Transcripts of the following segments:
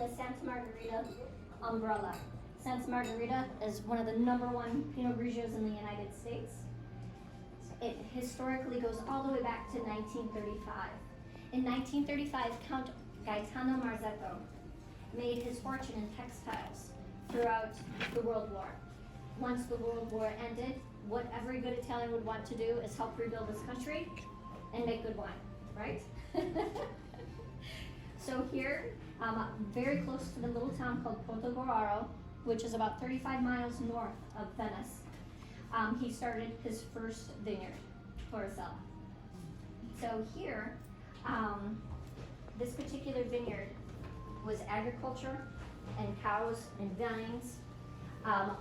the Santa Margherita umbrella. Santa Margherita is one of the #1 Pinot Grigios in the United States. It historically goes all the way back to 1935. In 1935, Count Gaetano Marzetto made his fortune in textiles throughout the World War. Once the World War ended, what every good Italian would want to do is help rebuild this country and make good wine, right? So here, very close to the little town called Portogruaro, which is about 35 miles north of Venice, he started his first vineyard, Torresella. So here, this particular vineyard was agriculture and cows and vines.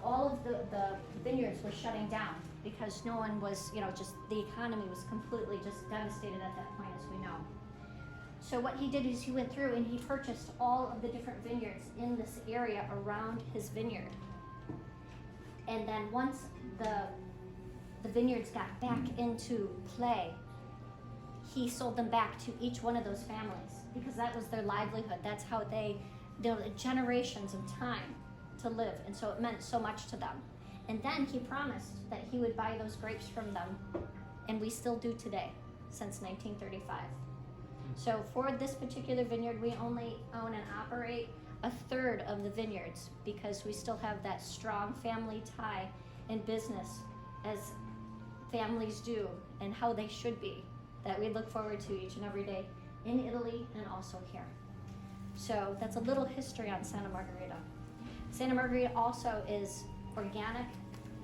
All of the vineyards were shutting down because no one was, just the economy was completely just devastated at that point, as we know. So what he did is he went through and he purchased all of the different vineyards in this area around his vineyard. And then once the vineyards got back into play, he sold them back to each one of those families because that was their livelihood. That's how they generations of time to live, and so it meant so much to them. And then he promised that he would buy those grapes from them, and we still do today, since 1935. So for this particular vineyard, we only own and operate 1/3 of the vineyards because we still have that strong family tie in business, as families do, and how they should be, that we look forward to each and every day in Italy and also here. So that's a little history on Santa Margherita. Santa Margherita also is organic.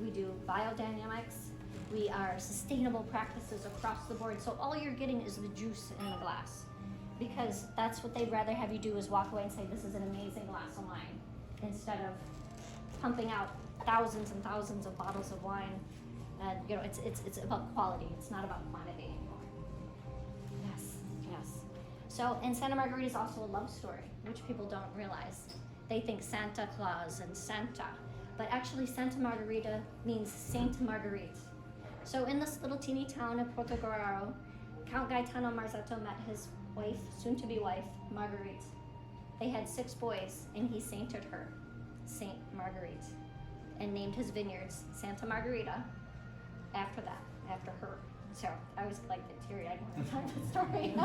We do biodynamics. We are sustainable practices across the board. So all you're getting is the juice in the glass, because that's what they'd rather have you do, is walk away and say, this is an amazing glass of wine, instead of pumping out thousands and thousands of bottles of wine. And it's about quality. It's not about quantity anymore. Yes. So, and Santa Margherita is also a love story, which people don't realize. They think Santa Claus and Santa, but actually Santa Margherita means Saint Marguerite. So in this little teeny town of Portogruaro, Count Gaetano Marzetto met his wife, soon-to-be wife, Marguerite. They had 6 boys, and he sainted her, Saint Marguerite, and named his vineyards Santa Margherita after that, after her. So I was like teary-eyed when I told the story.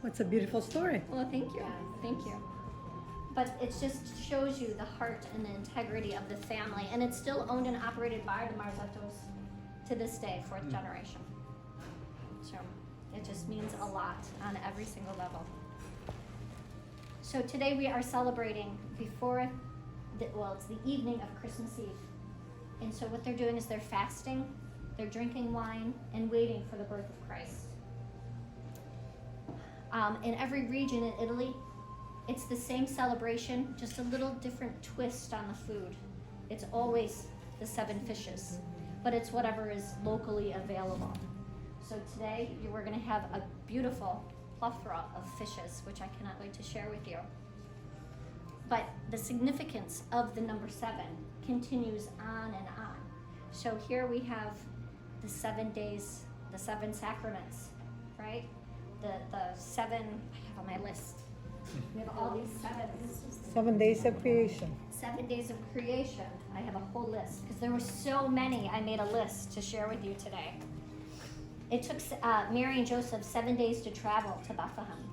What's a beautiful story. Well, thank you. Thank you. But it just shows you the heart and the integrity of the family, and it's still owned and operated by the Marzettos to this day, 4th generation. So it just means a lot on every single level. So today we are celebrating before it's the evening of Christmas Eve. And so what they're doing is they're fasting, they're drinking wine, and waiting for the birth of Christ. In every region in Italy, it's the same celebration, just a little different twist on the food. It's always the 7 fishes, but it's whatever is locally available. So today, we're gonna have a beautiful plethora of fishes, which I cannot wait to share with you. But the significance of the number 7 continues on and on. So here we have the 7 days, the 7 sacraments, right? The 7, I have on my list. We have all these 7s. 7 days of creation. 7 days of creation. I have a whole list because there were so many. I made a list to share with you today. It took Mary and Joseph 7 days to travel to Bethlehem.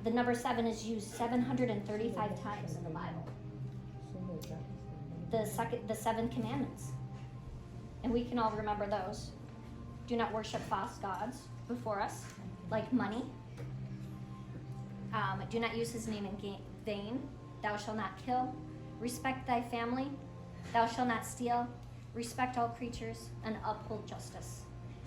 The number 7 is used 735 times in the Bible. The 7 commandments, and we can all remember those. Do not worship false gods before us, like money. Do not use his name in vain. Thou shalt not kill. Respect thy family. Thou shalt not steal. Respect all creatures and uphold justice.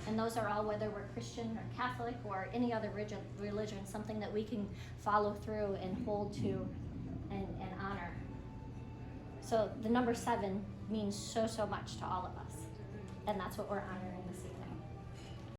And those are all, whether we're Christian or Catholic or any other religion, something that we can follow through and hold to and honor. So the number 7 means so much to all of us. And that's what we're honoring